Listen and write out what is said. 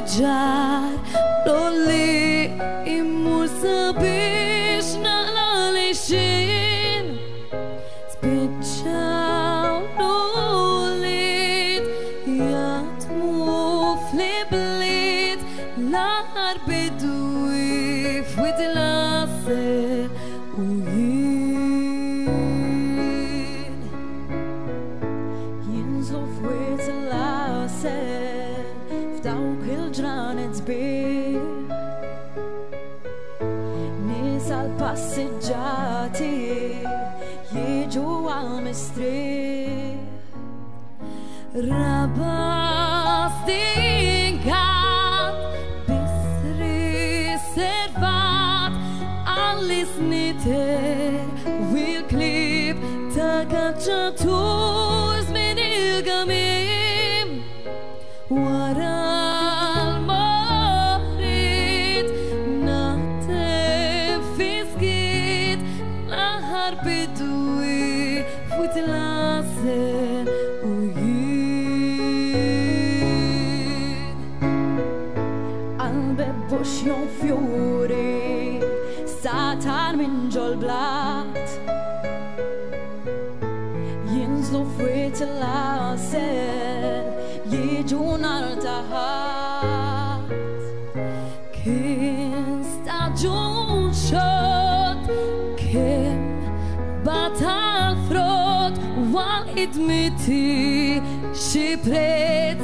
passejar lolly imur sabiex naqla li xin spiċċaw l-uliet jatmu fl-bliet l-aħħar bidu f'wid il-għasser u jinżlu f'wid il-għasser f'dawk il-ġranet sbieħ nies għall-passiġġati jiġu għall-mistrieħ raba stinkat bisri servat għall-isniter u l-klib ta' kaċċatur żmien il-gamim wara l-moħrit naħtef fi skit l-aħħar bidu f'wit il-għasser u jien qalbek bux jonfjuri satar minn ġol blat jinżlu f'wit il-għasser jiġu nar taħat kien staġun xot kemm batal frott wal idmiti xi prezz